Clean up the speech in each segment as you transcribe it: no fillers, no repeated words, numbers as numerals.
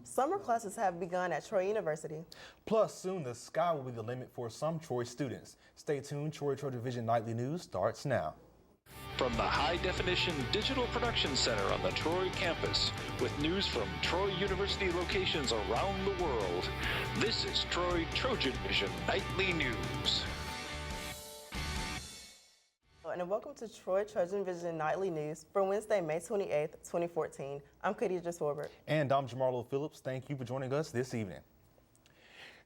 Summer classes have begun at Troy University. Plus, soon the sky will be the limit for some Troy students. Stay tuned, TrojanVision Nightly News starts now. From the high-definition digital production center on the Troy campus, with news from Troy University locations around the world, this is Troy TrojanVision Nightly News. And welcome to Troy TrojanVision Nightly News for Wednesday, May 28th, 2014. I'm Khadijah Swarbrick. And I'm Jamarlo Phillips. Thank you for joining us this evening.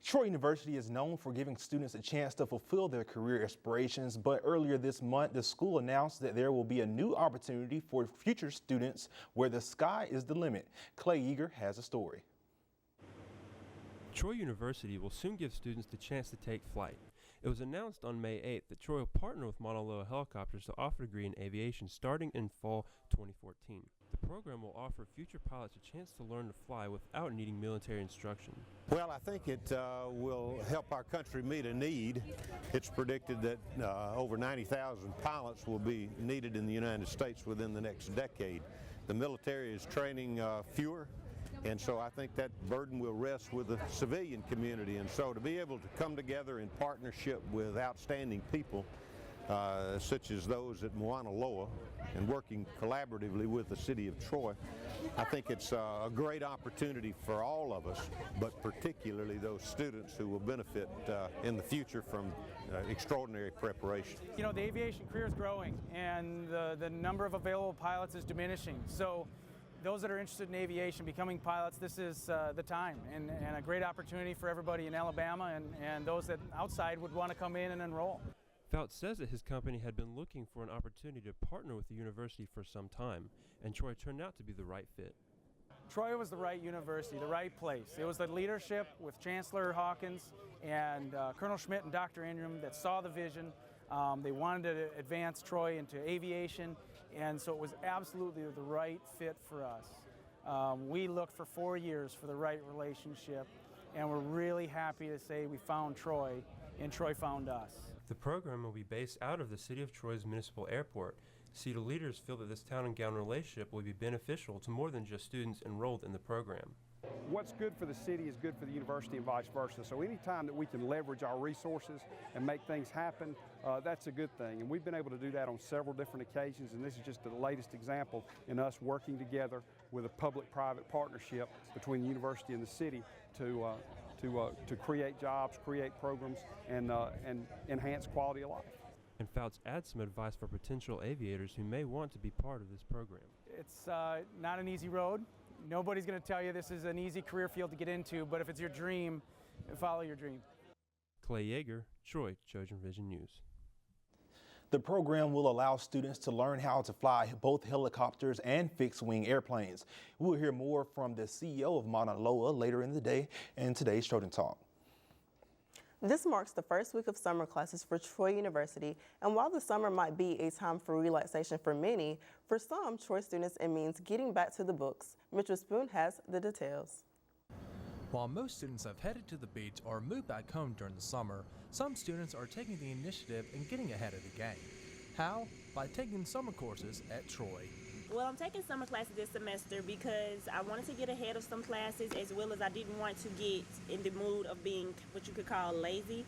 Troy University is known for giving students a chance to fulfill their career aspirations, but earlier this month, the school announced that there will be a new opportunity for future students where the sky is the limit. Clay Yeager has a story. Troy University will soon give students the chance to take flight. It was announced on May 8th that Troy will partner with Mauna Loa Helicopters to offer a degree in aviation starting in fall 2014. The program will offer future pilots a chance to learn to fly without needing military instruction. Well, I think it will help our country meet a need. It's predicted that over 90,000 pilots will be needed in the United States within the next decade. The military is training fewer, and so I think that burden will rest with the civilian community. And so to be able to come together in partnership with outstanding people such as those at Mauna Loa and working collaboratively with the city of Troy, I think it's a great opportunity for all of us, but particularly those students who will benefit in the future from extraordinary preparation. You know, the aviation career is growing and the number of available pilots is diminishing. So those that are interested in aviation, becoming pilots, this is the time and a great opportunity for everybody in Alabama and those that outside would want to come in and enroll. Fouts says that his company had been looking for an opportunity to partner with the university for some time, and Troy turned out to be the right fit. Troy was the right university, the right place. It was the leadership with Chancellor Hawkins and Colonel Schmidt and Dr. Ingram that saw the vision. They wanted to advance Troy into aviation, and so it was absolutely the right fit for us. We looked for 4 years for the right relationship, and we're really happy to say we found Troy, and Troy found us. The program will be based out of the City of Troy's municipal airport. City leaders feel that this town and gown relationship will be beneficial to more than just students enrolled in the program. What's good for the city is good for the university and vice versa. So anytime that we can leverage our resources and make things happen, that's a good thing. And we've been able to do that on several different occasions, and this is just the latest example in us working together with a public-private partnership between the university and the city to create jobs, create programs, and enhance quality of life. And Fouts adds some advice for potential aviators who may want to be part of this program. It's not an easy road. Nobody's going to tell you this is an easy career field to get into, but if it's your dream, follow your dream. Clay Yeager, Troy TrojanVision News. The program will allow students to learn how to fly both helicopters and fixed-wing airplanes. We'll hear more from the CEO of Mauna Loa later in the day in today's Trojan Talk. This marks the first week of summer classes for Troy University, and while the summer might be a time for relaxation for many, for some Troy students it means getting back to the books. Mitchell Spoon has the details. While most students have headed to the beach or moved back home during the summer, some students are taking the initiative and getting ahead of the game. How? By taking summer courses at Troy. Well, I'm taking summer classes this semester because I wanted to get ahead of some classes, as well as I didn't want to get in the mood of being what you could call lazy.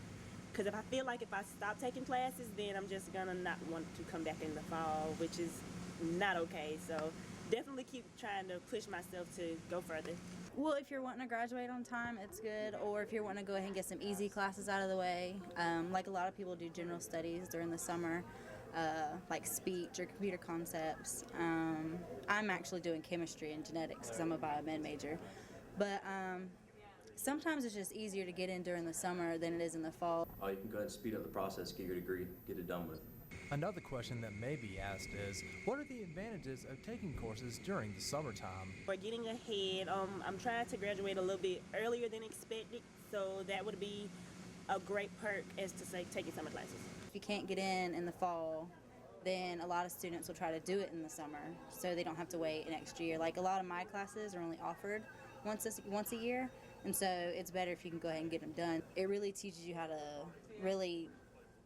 Because if I feel like if I stop taking classes, then I'm just gonna not want to come back in the fall, which is not okay. So definitely keep trying to push myself to go further. Well, if you're wanting to graduate on time, it's good. Or if you're wanting to go ahead and get some easy classes out of the way, like a lot of people do general studies during the summer. Like speech or computer concepts. I'm actually doing chemistry and genetics because I'm a biomed major. But sometimes it's just easier to get in during the summer than it is in the fall. You can go ahead and speed up the process, get your degree, get it done with. Another question that may be asked is, what are the advantages of taking courses during the summertime? For getting ahead, I'm trying to graduate a little bit earlier than expected, so that would be a great perk as to say taking summer classes. If you can't get in the fall, then a lot of students will try to do it in the summer, so they don't have to wait an extra year. Like a lot of my classes are only offered once a year, and so it's better if you can go ahead and get them done. It really teaches you how to really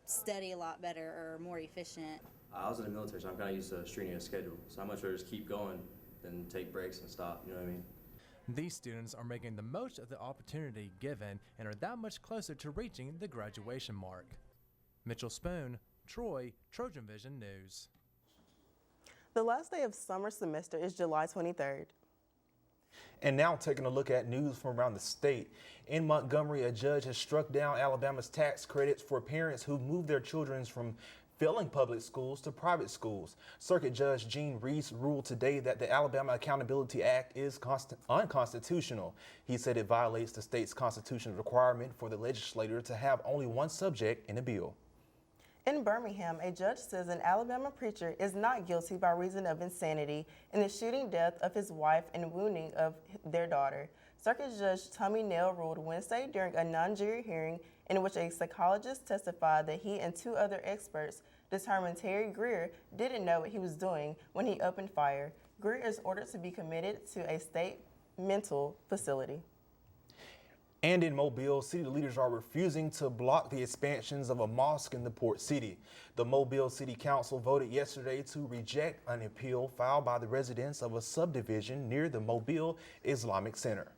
study a lot better or more efficient. I was in the military, so I'm kind of used to a strenuous schedule, so I much rather just keep going than take breaks and stop, you know what I mean? These students are making the most of the opportunity given and are that much closer to reaching the graduation mark. Mitchell Spoon, Troy, TrojanVision News. The last day of summer semester is July 23rd. And now taking a look at news from around the state. In Montgomery, a judge has struck down Alabama's tax credits for parents who moved their children from failing public schools to private schools. Circuit Judge Gene Reese ruled today that the Alabama Accountability Act is unconstitutional. He said it violates the state's constitutional requirement for the legislature to have only one subject in a bill. In Birmingham, a judge says an Alabama preacher is not guilty by reason of insanity in the shooting death of his wife and wounding of their daughter. Circuit Judge Tommy Nail ruled Wednesday during a non-jury hearing in which a psychologist testified that he and two other experts determined Terry Greer didn't know what he was doing when he opened fire. Greer is ordered to be committed to a state mental facility. And in Mobile, city leaders are refusing to block the expansions of a mosque in the port city. The Mobile City Council voted yesterday to reject an appeal filed by the residents of a subdivision near the Mobile Islamic Center.